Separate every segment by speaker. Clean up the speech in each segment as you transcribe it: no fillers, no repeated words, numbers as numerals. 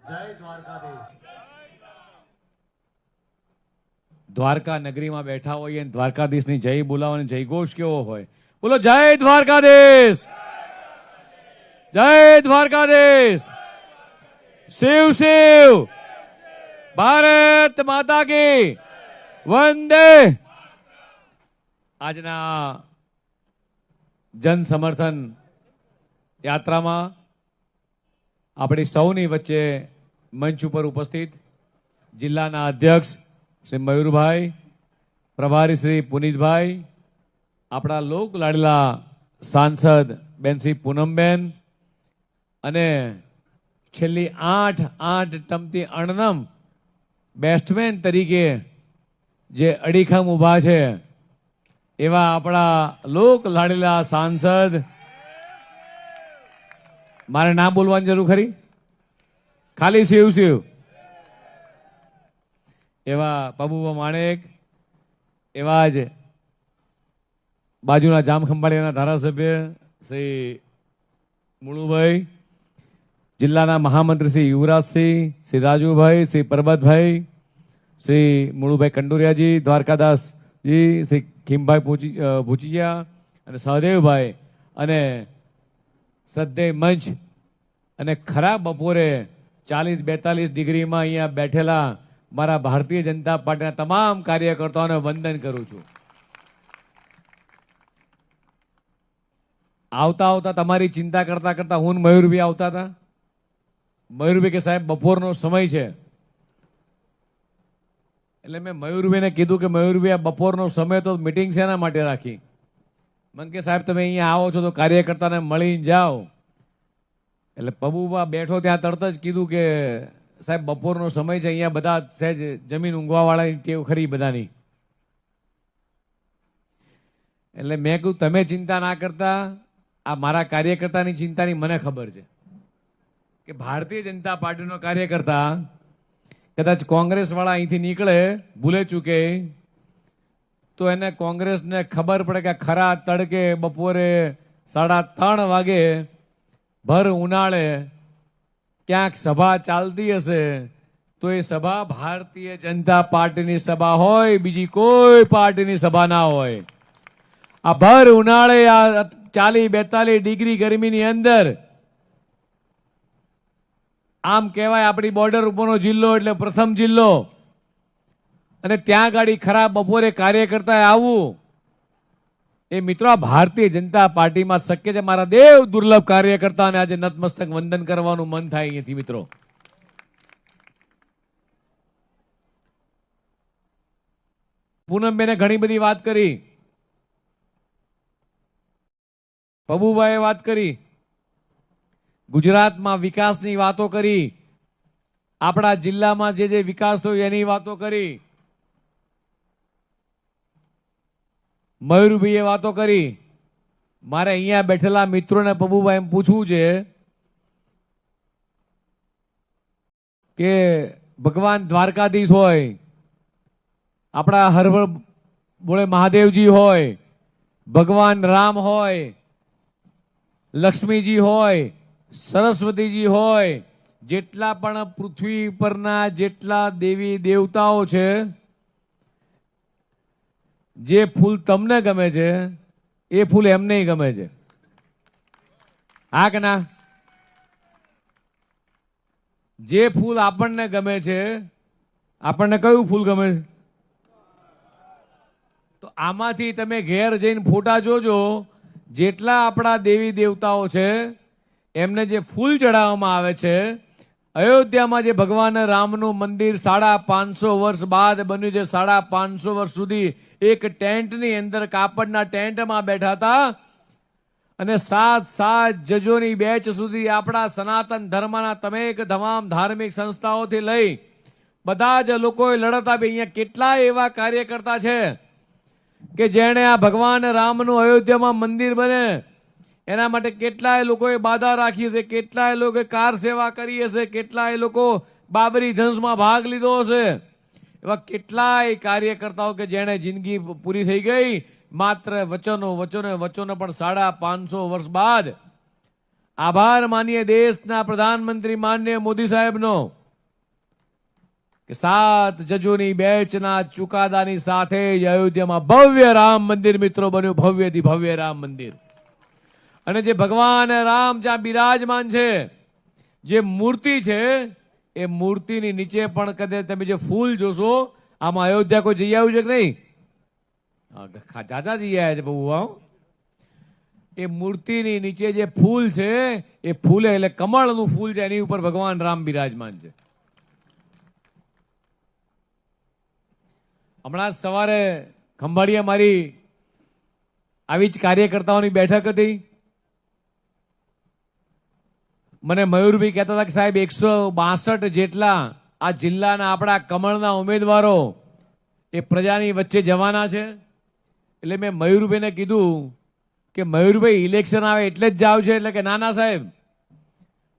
Speaker 1: જય દ્વારકાધીશ.
Speaker 2: દ્વારકા નગરીમાં બેઠા હોઈએ અને દ્વારકાધીશની જય બોલાવવાની જયઘોષ કેવો હોય. બોલો જય દ્વારકાધીશ, જય દ્વારકાધીશ, શિવ શિવ, ભારત માતા કી વંદે. આજના જન સમર્થન યાત્રામાં આપણી સૌની વચ્ચે મંચ ઉપર ઉપસ્થિત જિલ્લાના અધ્યક્ષ શ્રી મયુરભાઈ, પ્રભારી શ્રી પુનિતભાઈ, આપણા લોક લાડલા સાંસદ બેન શ્રી પૂનમબેન અને છેલ્લી 8 ટમતી અણનમ બેસ્ટમેન તરીકે જે અડીખમ ઊભા છે એવા આપણા લોક લાડલા સાંસદ, મારે ના બોલવાની જરૂર ખરી, ખાલી શિવ શિવ, એવા પબુભા માણેક, એવા જ બાજુના જામખંભાળિયાના ધારાસભ્ય શ્રી મુળુભાઈ, જિલ્લાના મહામંત્રી શ્રી યુવરાજસિંહ, શ્રી રાજુભાઈ, શ્રી પરબતભાઈ, શ્રી મુળુભાઈ કંડુરિયાજી, દ્વારકાદાસજી, શ્રી ખીમભાઈ ભૂચિયા અને સહદેવભાઈ અને શ્રદ્ધેય મંચ અને ખરા બપોરે 40-42 ડિગ્રીમાં અહીંયા બેઠેલા મારા ભારતીય જનતા પાર્ટીના તમામ કાર્યકર્તાઓને વંદન કરું છું. આવતા આવતા તમારી ચિંતા કરતા કરતા હું મયુરભાઈ આવતા હતા. મયુરભાઈ કે સાહેબ બપોરનો સમય છે, એટલે મેં મયુરભાઈને કીધું કે મયુરભાઈ આ બપોરનો સમય તો મિટિંગ શેના માટે રાખી. મને કે સાહેબ તમે અહીંયા આવો છો તો કાર્યકર્તાને મળીને જાઓ. એટલે પબુભા બેઠો ત્યાં તરત જ કીધું કે સાહેબ બપોરનો સમય છે, અહીંયા બધા સહેજ જમીન ઊંઘવા વાળાની ટેવ ખરી બધાની. એટલે મેં કીધું તમે ચિંતા ના કરતા, આ મારા કાર્યકર્તાની ચિંતાની મને ખબર છે કે ભારતીય જનતા પાર્ટીનો કાર્યકર્તા કદાચ કોંગ્રેસ વાળા અહીંથી નીકળે ભૂલે ચૂકે તો એને કોંગ્રેસને ખબર પડે કે ખરા તડકે બપોરે 3:30 વાગે ભર ઉનાળે ક્યાંક સભા ચાલતી હશે તો એ સભા ભારતીય જનતા પાર્ટીની સભા હોય, બીજી કોઈ પાર્ટીની સભા ના હોય. આ ભર ઉનાળે આ 40-42 ડિગ્રી ગરમીની અંદર, આમ કહેવાય આપણી બોર્ડર ઉપરનો જિલ્લો એટલે પ્રથમ જિલ્લો, અને ત્યાં ગાડી ખરાબ બપોરે કાર્યકર્તાએ આવવું એ મિત્રો આ ભારતીય જનતા પાર્ટીમાં શક્ય છે. મારા દેવ દુર્લભ કાર્યકર્તાને આજે નતમસ્તક વંદન કરવાનું મન થાય અહીંયાથી મિત્રો. પૂનમબેને ઘણી બધી વાત કરી, પબુભાઈએ વાત કરી, ગુજરાતમાં વિકાસની વાતો કરી, આપણા જિલ્લામાં જે વિકાસ થયો એની વાતો કરી, મયુરભાઈએ વાતો કરી. મારે અહીંયા બેઠેલા મિત્રોને પબુભાઈ એમ પૂછવું છે કે ભગવાન દ્વારકાધીશ હોય, આપણા હરવળ બોલે મહાદેવજી હોય, ભગવાન રામ હોય, લક્ષ્મીજી હોય, સરસ્વતીજી હોય, જેટલા પણ પૃથ્વી પરના જેટલા દેવી દેવતાઓ છે, જે ફૂલ તમને ગમે છે એ ફૂલ એમને ગમે છે. હા કે ના? જે ફૂલ આપણને ગમે છે, આપણને કયું ફૂલ ગમે છે? તો આમાંથી તમે ઘેર જઈને ફોટા જોજો, જેટલા આપણા દેવી દેવતાઓ છે એમને જે ફૂલ ચડાવવામાં આવે છે, અયોધ્યામાં જે ભગવાન રામનું મંદિર 550 વર્ષ બાદ બન્યું છે, 550 વર્ષ સુધી એક ટેન્ટની અંદર કાપડના ટેન્ટમાં બેઠા હતા અને 7 જજોની બેચ સુધી આપણા સનાતન ધર્મના તમામ ધાર્મિક સંસ્થાઓથી લઈ બધા જ લોકોએ લડત આપી. અહીંયા કેટલા એવા કાર્યકર્તા છે કે જેણે આ ભગવાન રામનું અયોધ્યામાં મંદિર બને એના માટે કેટલાય લોકોએ બાધા રાખી હશે, કેટલાય લોકોએ કાર સેવા કરી હશે, કેટલાય લોકો બાબરી ધંસમાં ભાગ લીધો હશે. એવા કેટલાય કાર્યકર્તાઓ કે જેણે જિંદગી પૂરી થઈ ગઈ માત્ર વચનો વચનો વચનો, પણ 550 વર્ષ બાદ આભાર માનીએ દેશના પ્રધાનમંત્રી માનનીય મોદી સાહેબનો કે 7 જજોની બેચના ચુકાદાની સાથે જ અયોધ્યામાં ભવ્ય રામ મંદિર મિત્રો બન્યું, ભવ્યથી ભવ્ય રામ મંદિર. અને જે ભગવાન રામ જ્યાં બિરાજમાન છે, જે મૂર્તિ છે, એ મૂર્તિની નીચે પણ કદાચ તમે જે ફૂલ જોશો, આમાં અયોધ્યા કોઈ જઈ આવ્યું છે કે નહીં? જાજા જઈ આવ્યા છે બહુ. એ મૂર્તિની નીચે જે ફૂલ છે, એ ફૂલે એટલે કમળનું ફૂલ છે, એની ઉપર ભગવાન રામ બિરાજમાન છે. હમણાં સવારે ખંભાળિયા મારી આવી જ કાર્યકર્તાઓની બેઠક હતી. મને મયુરભાઈ કહેતા હતા કે સાહેબ 162 જેટલા આ જિલ્લાના આપણા કમળના ઉમેદવારો એ પ્રજાની વચ્ચે જવાના છે. એટલે મેં મયુરભાઈને કીધું કે મયુરભાઈ ઇલેક્શન આવે એટલે જ જાવ છે? એટલે કે ના ના સાહેબ,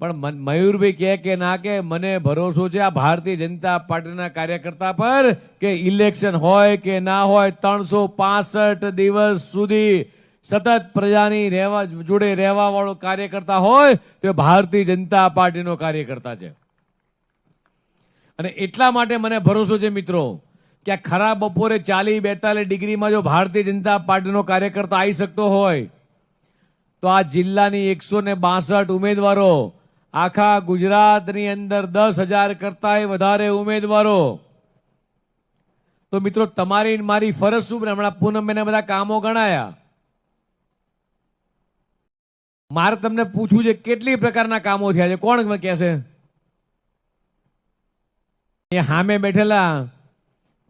Speaker 2: પણ મયુરભાઈ કહે કે ના, કે મને ભરોસો છે આ ભારતીય જનતા પાર્ટીના કાર્યકર્તા પર કે ઇલેક્શન હોય કે ના હોય 365 દિવસ સુધી સતત પ્રજાની જોડે રહેવા વાળો કાર્યકર્તા હોય તો ભારતીય જનતા પાર્ટીનો કાર્યકર્તા છે. અને એટલા માટે મને ભરોસો છે મિત્રો કે આ ખરા બપોરે 40-42 ડિગ્રીમાં જો ભારતીય જનતા પાર્ટીનો કાર્યકર્તા આવી શકતો હોય તો આ જિલ્લાની 162 ઉમેદવારો, આખા ગુજરાતની અંદર 10,000 કરતા વધારે ઉમેદવારો, તો મિત્રો તમારી મારી ફરજ શું? હમણાં પૂનમબેને બધા કામો ગણાયા. મારે તમને પૂછવું છે કેટલી પ્રકારના કામો થયા છે? કોણ મને કહેશે? એ સામે બેઠેલા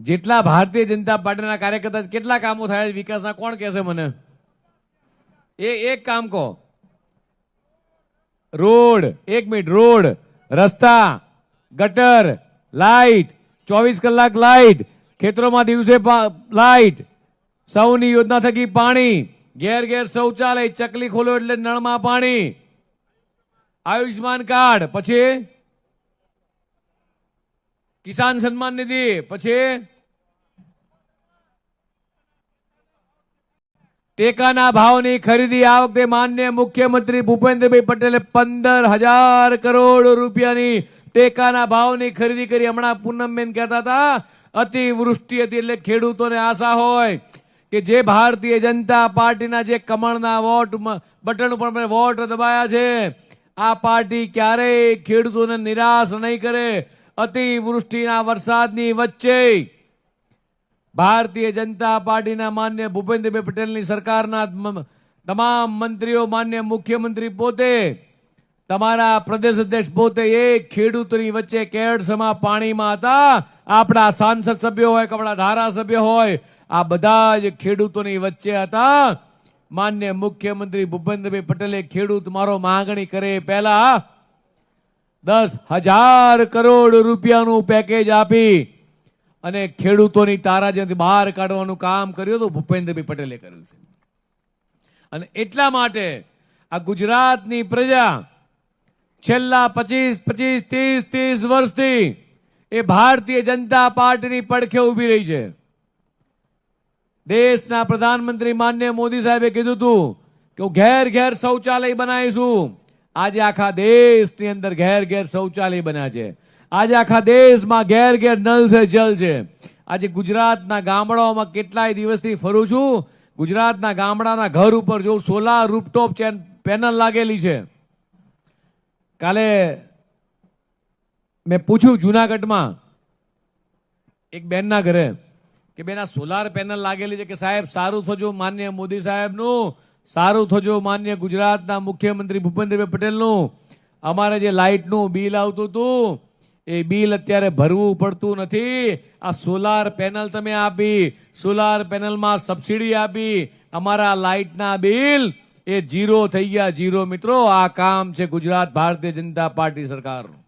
Speaker 2: જેટલા ભારતીય જનતા પાર્ટીના કાર્યકર્તા કેટલા કામો થયા છે વિકાસના? કોણ કહેશે મને? એક કામ કહો. રોડ, 1 મિનિટ, રોડ, રસ્તા, ગટર, લાઇટ, 24 કલાક લાઇટ, ખેતરોમાં દિવસે લાઇટ, સૌની યોજના થકી પાણી, ઘેર ઘેર શૌચાલય, ચકલી ખોલો એટલે નળમાં પાણી, આયુષ્માન કાર્ડ, પછી કિસાન સન્માન નિધિ, પછી ટેકાના ભાવની ખરીદી. આ વખતે માનનીય મુખ્યમંત્રી ભૂપેન્દ્રભાઈ પટેલે 15,000 કરોડ રૂપિયાની ટેકાના ભાવની ખરીદી કરી. હમણાં પૂનમબેન કહેતા હતા અતિવૃષ્ટિ હતી એટલે ખેડૂતોને આશા હોય કે જે ભારતીય જનતા પાર્ટીના જે કમળના વોટ બટન ઉપર વોટ દબાયા છે, આ પાર્ટી ક્યારેય ખેડૂતોને નિરાશ નહીં કરે. અતિવૃષ્ટિના વરસાદની વચ્ચે ભારતીય જનતા પાર્ટીના માન્ય ભૂપેન્દ્રભાઈ પટેલની સરકારના તમામ મંત્રીઓ, માન્ય મુખ્યમંત્રી પોતે, તમારા પ્રદેશ અધ્યક્ષ પોતે એક ખેડૂતોની વચ્ચે કેડસમાં પાણીમાં હતા. આપણા સાંસદ સભ્યો હોય કે આપણા ધારાસભ્ય હોય, આ બધા જ ખેડૂતોની વચ્ચે હતા. માન્ય મુખ્યમંત્રી ભૂપેન્દ્રભાઈ પટેલે ખેડૂત મારો માંગણી કરે પહેલા 10,000 કરોડ રૂપિયાનું પેકેજ આપી અને ખેડૂતોની તારાજીમાંથી બહાર કાઢવાનું કામ કર્યું હતું, ભૂપેન્દ્રભાઈ પટેલે કર્યું છે. અને એટલા માટે આ ગુજરાતની પ્રજા છેલ્લા 25-30 વર્ષથી એ ભારતીય જનતા પાર્ટીની પડખે ઉભી રહી છે. દેશના પ્રધાનમંત્રી માનનીય મોદી સાહેબે કીધું હતું કે હું ઘેર ઘેર શૌચાલય બનાવીશું. આજે આખા દેશની અંદર ઘેર ઘેર શૌચાલય બન્યા છે. આજે આખા દેશમાં ઘેર ઘેર નલ સે જલ છે. આજે ગુજરાતના ગામડાઓમાં કેટલાય દિવસથી ફરું છું, ગુજરાતના ગામડાના ઘર ઉપર જો સોલાર રૂફટોપ પેનલ લાગેલી છે. કાલે મેં પૂછ્યું જુનાગઢમાં એક બેનના ઘરે કે બેન આ સોલાર પેનલ લાગેલી છે, કે સાહેબ સારું થજો માન્ય મોદી સાહેબનું, સારું થજો માન્ય ગુજરાતના મુખ્યમંત્રી ભૂપેન્દ્રભાઈ પટેલનું. અમારે જે લાઇટનું બિલ આવતું હતું એ બિલ અત્યારે ભરવું પડતું નથી. આ સોલાર પેનલ તમે આપી, સોલાર પેનલમાં સબસિડી આપી, અમારા લાઇટના બિલ એ 0 થઈ ગયા, 0. મિત્રો આ કામ છે ગુજરાત ભારતીય જનતા પાર્ટી સરકારનું.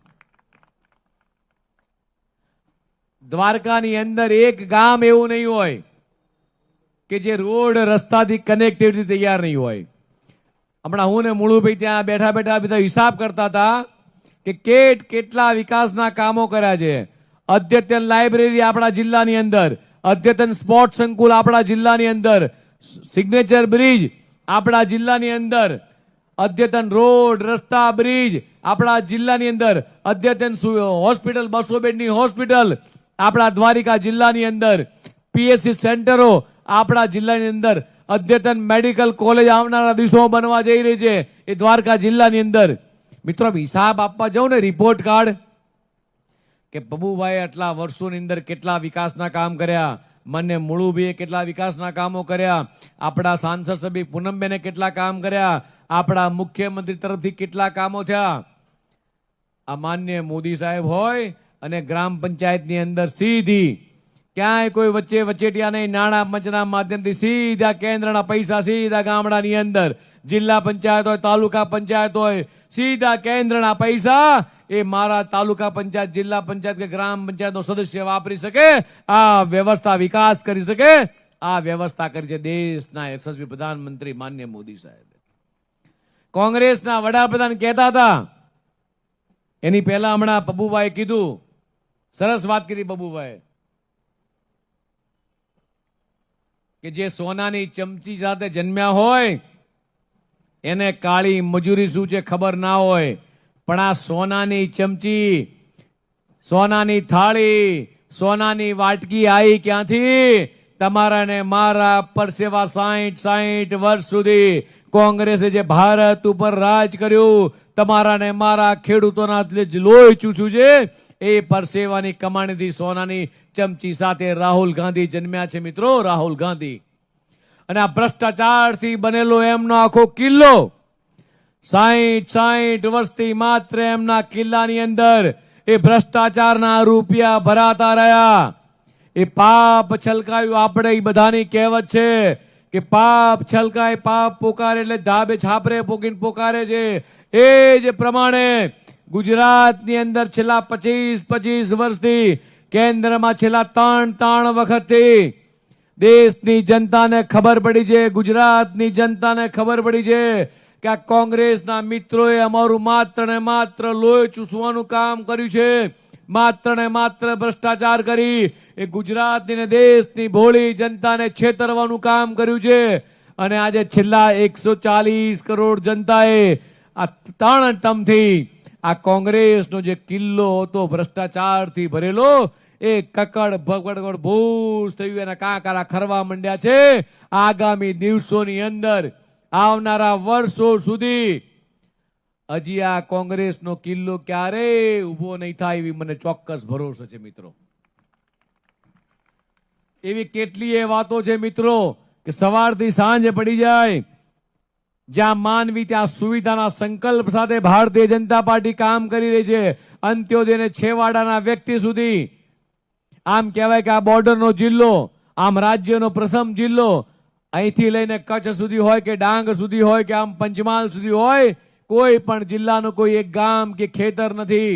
Speaker 2: દ્વારકાની અંદર એક ગામ એવું નહીં હોય કે જે રોડ રસ્તાથી કનેક્ટિવિટી તૈયાર નહીં હોય. હમણાં હું ને મુળુભાઈ ત્યાં બેઠા બેઠા બધા હિસાબ કરતા હતા કે કેટલા વિકાસના કામો કર્યા છે. અદ્યતન લાઇબ્રેરી આપણા જિલ્લાની અંદર, અદ્યતન સ્પોર્ટ્સ સંકુલ આપણા જિલ્લાની અંદર, સિગ્નેચર બ્રિજ આપણા જિલ્લાની અંદર, અદ્યતન રોડ, રસ્તા, બ્રિજ આપણા જિલ્લાની અંદર, અદ્યતન હોસ્પિટલ, 200 બેડની હોસ્પિટલ આપણા દ્વારિકા જિલ્લાની અંદર, પીએચસી સેન્ટરો આપણા જિલ્લાની અંદર, અદ્યતન મેડિકલ કોલેજ આવનારા દિવસોમાં બનવા જઈ રહી છે એ દ્વારકા જિલ્લાની અંદર. મિત્રો, હિસાબ આપવા જાઉં ને, રિપોર્ટ કાર્ડ કે પબુભાઈ આટલા વર્ષોની અંદર કેટલા વિકાસના કામ કર્યા, મને મુળુભાઈએ કેટલા વિકાસના કામો કર્યા, આપણા સાંસદ સભ્ય પૂનમબેને કેટલા કામ કર્યા, આપણા મુખ્યમંત્રી તરફથી કેટલા કામો થયા. આ માન્ય મોદી સાહેબ હોય અને ગ્રામ પંચાયતની અંદર સીધી ક્યાંય કોઈ વચ્ચે વચેટિયા નહીં, નાણાં પંચના માધ્યમથી સીધા કેન્દ્રના પૈસા સીધા ગામડાની અંદર, જિલ્લા પંચાયત હોય, તાલુકા પંચાયત હોય, સીધા કેન્દ્રના પૈસા એ મારા તાલુકા પંચાયત, જિલ્લા પંચાયત કે ગ્રામ પંચાયતનો સદસ્ય વાપરી શકે, આ વ્યવસ્થા વિકાસ કરી શકે. આ વ્યવસ્થા કરી છે દેશના યશસ્વી પ્રધાનમંત્રી માન્ય મોદી સાહેબ. કોંગ્રેસના વડાપ્રધાન કહેતા હતા, એની પહેલા હમણાં પબુભાઈ કીધું, સરસ વાત કરી પબુભાઈ, કે જે સોનાની ચમચી સાથે જન્મ્યા હોય એને કાળી મજૂરી શું છે ખબર ના હોય, પણ આ સોનાની ચમચી, સોનાની થાળી, સોનાની વાટકી આવી ક્યાંથી? તમારા ને મારા પરસેવા 60 વર્ષ સુધી કોંગ્રેસે જે ભારત ઉપર રાજ કર્યું, તમારા ને મારા ખેડૂતોના લોહી ચૂસ્યું છે, એ પરસેવાની કમાણીથી સોનાની ચમચી સાથે રાહુલ ગાંધી જન્મ્યા છે મિત્રો, રાહુલ ગાંધી. અને આ ભ્રષ્ટાચારથી બનેલો એમનો આખો કિલ્લો, 60 વર્ષથી માત્ર એમના કિલ્લાની અંદર એ ભ્રષ્ટાચારના રૂપિયા ભરાતા રહ્યા. એ પાપ છલકાયું. આપણે એ બધાની કહેવત છે કે પાપ છલકાય, પાપ પોકારે એટલે ધાબે છાપરે પોકીને પોકારે છે. એ જ પ્રમાણે ગુજરાતની અંદર છેલ્લા 25 વર્ષથી, કેન્દ્રમાં છેલ્લા 3 વખતથી દેશની જનતાને ખબર પડી છે, ગુજરાતની જનતાને ખબર પડી છે કે આ કોંગ્રેસના મિત્રોએ અમારું માત્ર ને માત્ર લોહી ચૂસવાનું કામ કર્યું છે, માત્ર ને માત્ર ભ્રષ્ટાચાર કરી એ ગુજરાતની ને દેશની ભોળી જનતાને છેતરવાનું કામ કર્યું છે. અને આજે છેલ્લા 140 કરોડ જનતાએ આ 3 ટર્મથી આ કોંગ્રેસનો જે કિલ્લો હતો ભ્રષ્ટાચારથી ભરેલો, એ કકડ ભગડ ભૂસ થયું, એના કાંકરા ખરવા માંડ્યા છે. આગામી દિવસોની અંદર, આવનારા વર્ષો સુધી હજી આ કોંગ્રેસનો કિલ્લો ક્યારે ઉભો નહીં થાય એવી મને ચોક્કસ ભરોસો છે મિત્રો. એવી કેટલીય વાતો છે મિત્રો કે સવારથી સાંજે પડી જાય, જ્યાં માનવી ત્યાં સુવિધાના સંકલ્પ સાથે ભારતીય જનતા પાર્ટી કામ કરી રહી છે, અંત્યોદય ને છેવાડાના વ્યક્તિ સુધી. આમ કહેવાય કે આ બોર્ડરનો જિલ્લો, આમ રાજ્યનો પ્રથમ જિલ્લો, અહીંથી લઈને કચ્છ સુધી હોય કે ડાંગ સુધી હોય કે આમ પંચમહાલ સુધી હોય, કોઈ પણ જિલ્લાનું કોઈ એક ગામ કે ખેતર નથી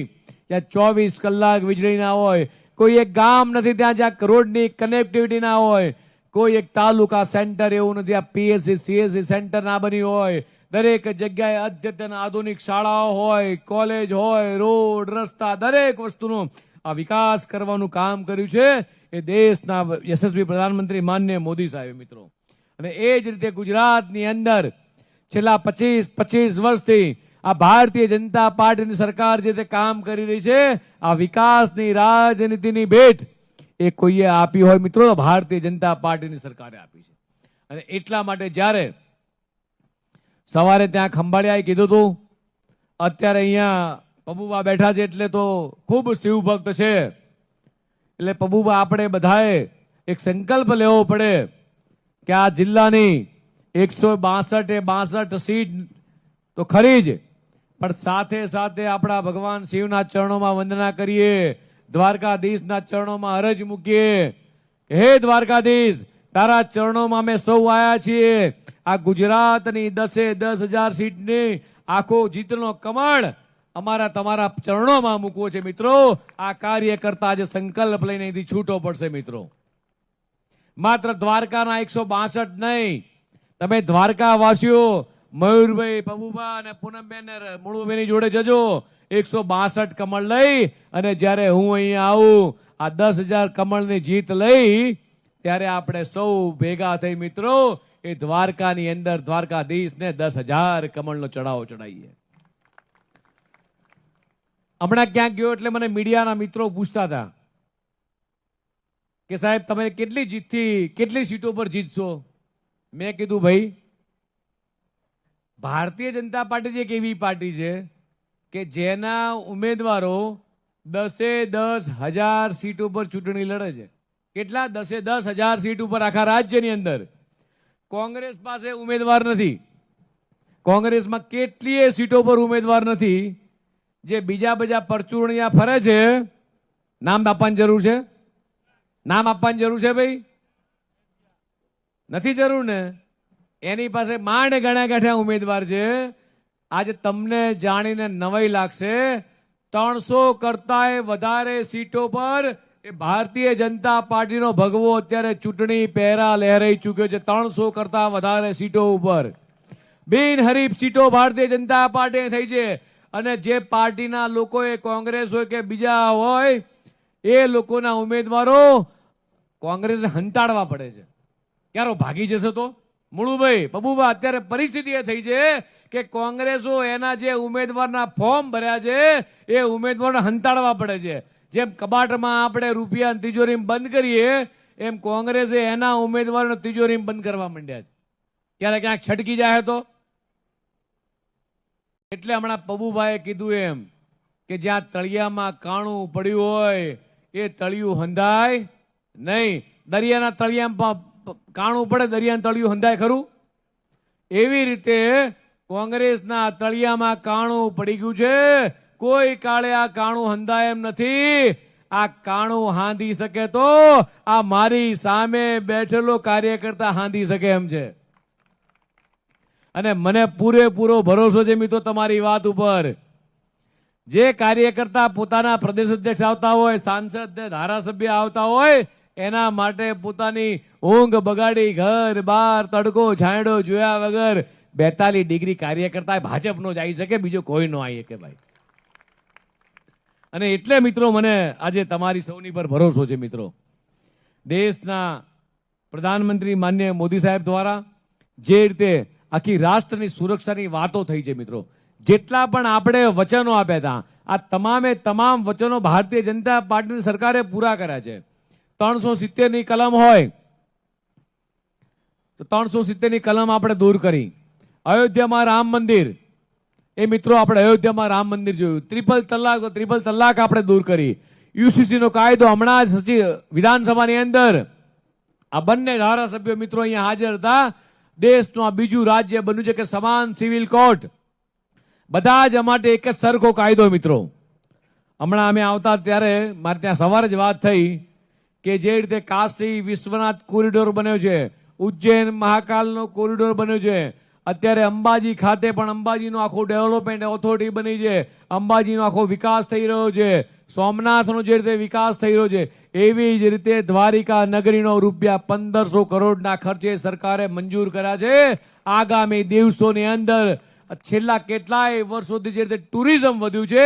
Speaker 2: ત્યાં 24 કલાક વીજળી ના હોય, કોઈ એક ગામ નથી ત્યાં જ્યાં રોડની કનેક્ટિવિટી ના હોય, કોઈ એક તાલુકા સેન્ટર એવું નથી આ પીએચસી સીએચસી સેન્ટર ના બની હોય. દરેક જગ્યાએ અદ્યતન આધુનિક શાળાઓ હોય, કોલેજ હોય, રોડ રસ્તા, દરેક વસ્તુનો આ વિકાસ કરવાનું કામ કર્યું છે એ દેશના યશસ્વી પ્રધાનમંત્રી માન્ય મોદી સાહેબ મિત્રો. અને એ જ રીતે ગુજરાતની અંદર છેલ્લા 25 વર્ષથી આ ભારતીય જનતા પાર્ટીની સરકાર જે તે કામ કરી રહી છે, આ વિકાસની રાજનીતિની ભેટ એ કોઈએ આપી હોય મિત્રો, ભારતીય જનતા પાર્ટીની સરકારે આપી છે. અને એટલા માટે જ્યારે સવારે ત્યાં ખંભાળિયાએ કીધું હતું, અત્યારે અહીંયા પબુબા બેઠા છે એટલે તો ખૂબ શિવભક્ત છે, એટલે પબુબા આપણે બધાએ એક સંકલ્પ લેવો પડે કે આ જિલ્લાની 162 સીટ તો ખરી જ, પણ સાથે સાથે આપણા ભગવાન શિવના ચરણોમાં વંદના કરીએ, દ્વારકાધીશના ચરણોમાં અરજ મૂકીએ, હે દ્વારકાધીશ, તારા ચરણોમાં અમે સૌ આયા છીએ. આ ગુજરાતની 10,000 સીટની આખો જીતનો કમળ અમારા તમારા ચરણોમાં મૂકવો છે મિત્રો. આ કાર્ય કરતા આજે સંકલ્પ લઈને અહીંથી છૂટો પડશે મિત્રો. માત્ર દ્વારકાના 162 નહીં, તમે દ્વારકા વાસીઓ મયુરભાઈ, પબુબા અને પૂનમબેન મુળુભાઈની જોડે જજો. 162 કમળ લઈ અને જ્યારે હું અહીંયા આવું, આ 10,000 કમળની જીત લઈ, ત્યારે આપણે સૌ ભેગા થઈ મિત્રો એ દ્વારકાની અંદર દ્વારકાધીશને 10,000 કમળનો ચડાવો ચડાવીએ. હમણાં ક્યાંક ગયો એટલે મને મીડિયાના મિત્રો પૂછતા હતા કે સાહેબ તમે કેટલી જીતથી કેટલી સીટો પર જીતશો. મેં કીધું ભાઈ ભારતીય જનતા પાર્ટી એક એવી પાર્ટી છે કે જેના ઉમેદવારો 10,000 સીટ ઉપર ચૂંટણી લડે છે. કેટલા? 10,000 સીટ ઉપર આખા રાજ્યની અંદર. કોંગ્રેસ પાસે ઉમેદવાર નથી. કોંગ્રેસમાં કેટલીય સીટો પર ઉમેદવાર નથી. જે બીજા પરચુરણિયા ફરે છે, નામ આપવાની જરૂર છે? નામ આપવાની જરૂર છે ભાઈ? નથી જરૂર ને. એની પાસે માંડ ગણ્યા ગાંઠ્યા ઉમેદવાર છે. આજે તમને જાણીને નવાઈ લાગશે, 300 કરતાંય વધારે સીટો પર એ ભારતીય જનતા પાર્ટીનો ભગવો અત્યારે ચૂંટણી પહેરા લહેરાઈ ચૂક્યો છે. 300 કરતા વધારે સીટો ઉપર બિનહરીફ સીટો ભારતીય જનતા પાર્ટી થઈ છે. અને જે પાર્ટીના લોકોએ, કોંગ્રેસ હોય કે બીજા હોય, એ લોકોના ઉમેદવારો કોંગ્રેસને હંતાડવા પડે છે. ક્યારો ભાગી જશે તો? મુળુભાઈ, પબુભા, અત્યારે પરિસ્થિતિ એ થઈ છે કે કોંગ્રેસો એના જે ઉમેદવારના ફોર્મ ભર્યા છે એ ઉમેદવારને હંતાડવા પડે છે. જેમ કબાટમાં આપણે રૂપિયા તિજોરી બંધ કરીએ એમ કોંગ્રેસે એના ઉમેદવારોને તિજોરી બંધ કરવા માંડ્યા છે. ક્યારે ક્યાંક છટકી જાય તો. એટલે હમણાં પબુભાઈએ કીધું એમ કે જ્યાં તળિયામાં કાણું પડ્યું હોય એ તળિયું હંધાય નહીં. દરિયાના તળિયામાં કાણું પડે, દરિયાનું તળિયું હંધાય ખરું? એવી રીતે કોંગ્રેસના તળિયામાં કાણું પડી ગયું છે. કોઈ કાળે આ કાણું હંધાય એમ નથી. આ કાણું હાંધી શકે તો આ મારી સામે બેઠેલો કાર્યકર્તા હાંધી શકે એમ છે. અને મને પૂરેપૂરો ભરોસો છે મિત્રો તમારી વાત ઉપર. જે કાર્યકર્તા પોતાના પ્રદેશ અધ્યક્ષ આવતા હોય, સાંસદ, ધારાસભ્ય આવતા હોય, એના માટે પોતાની ઊંઘ બગાડી ઘર બાર તડકો છાંયડો જોયા વગર 42 ડિગ્રી કાર્યકર્તા ભાજપનો જ આવી શકે, બીજો કોઈ નો આવી શકે ભાઈ. અને એટલે મિત્રો મને આજે તમારી સૌની પર ભરોસો છે મિત્રો. દેશના પ્રધાનમંત્રી માનનીય મોદી સાહેબ દ્વારા જે રીતે આખી રાષ્ટ્રની સુરક્ષાની વાતો થઈ છે મિત્રો, જેટલા પણ આપણે વચનો આપ્યા હતા, આ તમામે તમામ વચનો ભારતીય જનતા પાર્ટીની સરકારે પૂરા કર્યા છે. 370 ની કલમ હોય તો 370 ની કલમ આપણે દૂર કરી. અયોધ્યામાં રામ મંદિર, એ મિત્રો આપણે અયોધ્યામાં રામ મંદિર જોયું. ટ્રિપલ તલાક આપણે દૂર કરી. યુસીસી નો કાયદો હમણાં જ વિધાનસભાની અંદર આ બંને ધારાસભ્યો મિત્રો અહીંયા હાજર હતા. દેશનું આ બીજું રાજ્ય બન્યું છે કે સમાન સિવિલ કોર્ટ, બધા જ માટે એક જ સરખો કાયદો મિત્રો. હમણાં અમે આવતા ત્યારે મારે ત્યાં સવારે જ વાત થઈ કે જે રીતે કાશી વિશ્વનાથ કોરિડોર બન્યો છે, ઉજ્જૈન મહાકાલનો કોરિડોર બન્યો છે, અત્યારે અંબાજી ખાતે પણ અંબાજીનો આખો ડેવલપમેન્ટ ઓથોરિટી બની છે, અંબાજીનો આખો વિકાસ થઈ રહ્યો છે, સોમનાથનો જે રીતે વિકાસ થઈ રહ્યો છે, એવી જ રીતે દ્વારિકા નગરીનો રૂપિયા 1500 કરોડના ખર્ચે સરકારે મંજૂર કર્યા છે. આગામી દિવસોની અંદર છેલ્લા કેટલાય વર્ષોથી જે રીતે ટુરિઝમ વધ્યું છે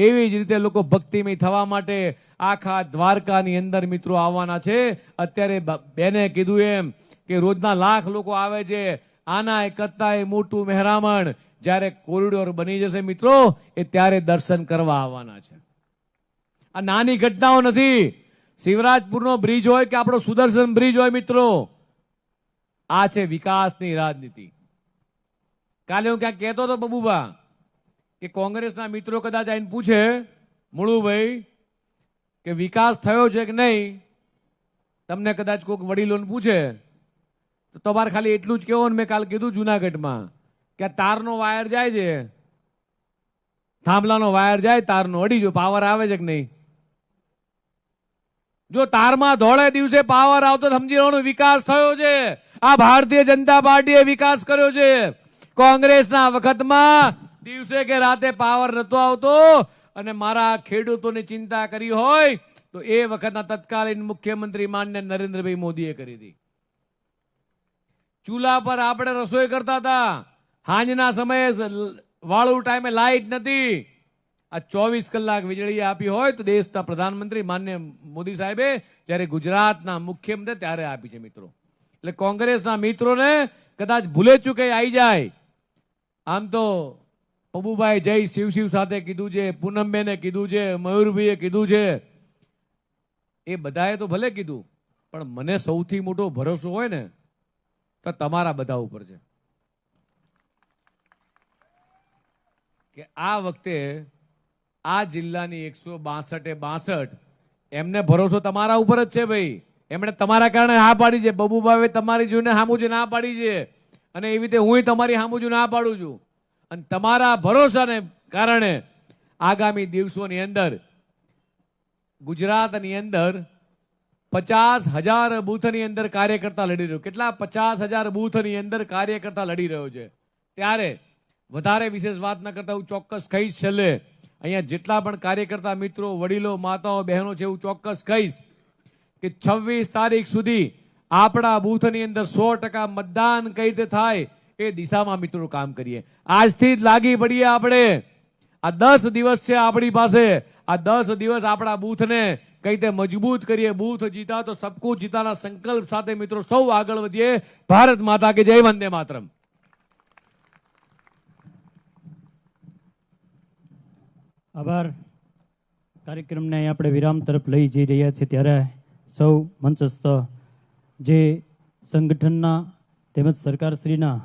Speaker 2: એવી જ રીતે લોકો ભક્તિમય થવા માટે આખા દ્વારકાની અંદર મિત્રો આવવાના છે. અત્યારે બેને કીધું એમ કે રોજના લાખ લોકો આવે છે. આના કરતા મોટું મહેરામણ જ્યારે કોરિડોર બની જશે મિત્રો, એ ત્યારે દર્શન કરવા આવવાના છે. આ નાની ઘટનાઓ નથી. શિવરાજપુરનો બ્રિજ હોય કે આપણો સુદર્શન બ્રિજ હોય મિત્રો, આ છે વિકાસની રાજનીતિ. કાલે હું ક્યાંક કહેતો હતો બબુભા કે કોંગ્રેસના મિત્રો કદાચ આઈને પૂછે મુળુભાઈ કે વિકાસ થયો છે કે નહીં, તમને કદાચ કોઈક વડીલોને પૂછે તો તમારે ખાલી એટલું જ કહેવું. મેં કાલ કીધું જુનાગઢમાં કે તારનો વાયર જાય છે, થાંભલાનો વાયર જાય તારનો, અડી જો પાવર આવે છે કે નહીં. જો તારમાં ધોળે દિવસે પાવર આવતો સમજી લેવાનો વિકાસ થયો છે. આ ભારતીય જનતા પાર્ટીએ વિકાસ કર્યો છે. કોંગ્રેસના વખતમાં દિવસે કે રાતે પાવર નતો આવતો અને મારા ખેડૂતોની ચિંતા કરી હોય તો એ વખતના તત્કાલીન મુખ્યમંત્રી માનનીય નરેન્દ્રભાઈ મોદીએ કરી હતી. ચૂલા પર આપણે રસોઈ કરતા હતા, સાંજના સમયે વાળું ટાઈમે લાઈટ નથી. આ 24 કલાક વીજળી આપી હોય તો દેશના પ્રધાનમંત્રી માનનીય મોદી સાહેબે જ્યારે ગુજરાતના મુખ્યમંત્રી ત્યારે આપી છે મિત્રો. એટલે કોંગ્રેસના મિત્રોને કદાચ ભૂલે ચૂકે આવી જાય. આમ તો પબુભાઈ જય શિવ સાથે કીધું છે, પૂનમબેને કીધું છે, મયુરભાઈએ કીધું છે, એ બધાએ તો ભલે કીધું, પણ મને સૌથી મોટો ભરોસો હોય ને તો તમારા બધા ઉપર છે કે આ વખતે આ જિલ્લાની 162 એમને ભરોસો તમારા ઉપર જ છે ભાઈ. એમણે તમારા કારણે હા પાડી છે. બબુભાઈ તમારી જોઈને હામું જો ના પાડી છે અને એવી રીતે હું તમારી હામું જો ના પાડું છું. અને તમારા ભરોસાને કારણે આગામી દિવસોની અંદર ગુજરાતની અંદર 50,000 બૂથની અંદર કાર્યકર્તા લડી રહ્યો. કેટલા? 50,000 બૂથની અંદર કાર્યકર્તા લડી રહ્યો છે. ત્યારે વધારે વિશેષ વાત ન કરતા હું ચોક્કસ કહીશ છેલ્લે અહીંયા જેટલા પણ કાર્યકર્તા મિત્રો, વડીલો, માતાઓ, બહેનો છે, હું ચોક્કસ કહીશ કે 26 તારીખ સુધી આપણા બૂથની અંદર 100% મતદાન કઈ રીતે થાય એ દિશામાં મિત્રો કામ કરીએ. આજથી જ લાગી પડીએ આપણે. આ 10 દિવસ છે આપણી પાસે. આ 10 દિવસ આપણા બૂથને કઈ રીતે મજબૂત કરીએ. બૂથ જીતા તો સબકુછ જીતાના સંકલ્પ સાથે મિત્રો સૌ આગળ વધીએ. ભારત માતા કે જય, વંદે માતરમ.
Speaker 1: આભાર. કાર્યક્રમને અહીં આપણે વિરામ તરફ લઈ જઈ રહ્યા છીએ ત્યારે સૌ મંચસ્થ જે સંગઠનના તેમજ સરકારશ્રીના,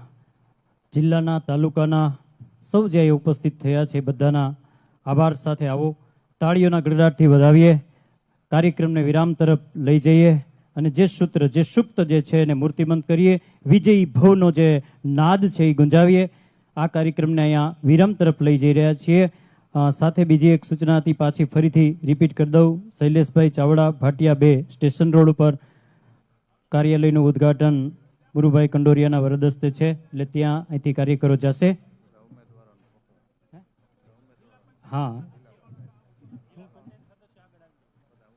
Speaker 1: જિલ્લાના, તાલુકાના સૌ જે અહીં ઉપસ્થિત થયા છે બધાના આભાર સાથે આવો તાળીઓના ગડગડાટથી વધાવીએ. કાર્યક્રમને વિરામ તરફ લઈ જઈએ અને જે સૂત્ર, જે સુપ્ત જે છે એને મૂર્તિમંત કરીએ. વિજયી ભવનો જે નાદ છે એ ગુંજાવીએ. આ કાર્યક્રમને અહીંયા વિરામ તરફ લઈ જઈ રહ્યા છીએ. સાથે બીજી એક સૂચના હતી, પાછી ફરીથી રિપીટ કરી દઉં. શૈલેષભાઈ ચાવડા, ભાટિયા 2 સ્ટેશન રોડ ઉપર કાર્યાલયનું ઉદ્ઘાટન ગુરુભાઈ કંડોરિયાના વરદસ્તે છે, એટલે ત્યાં અહીંથી કાર્યકરો જશે. હા,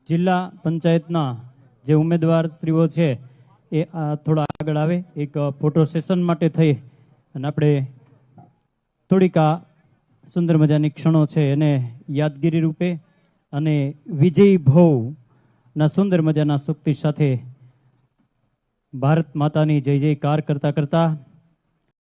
Speaker 1: જિલ્લા પંચાયતના જે ઉમેદવારશ્રીઓ છે એ થોડા આગળ આવે. એક ફોટો સેશન માટે થઈ અને આપણે થોડીક આ સુંદર મજાની ક્ષણો છે એને યાદગીરી રૂપે અને વિજયી ભવના સુંદર મજાના સુક્તિ સાથે ભારત માતાની જય જયકાર કરતા કરતા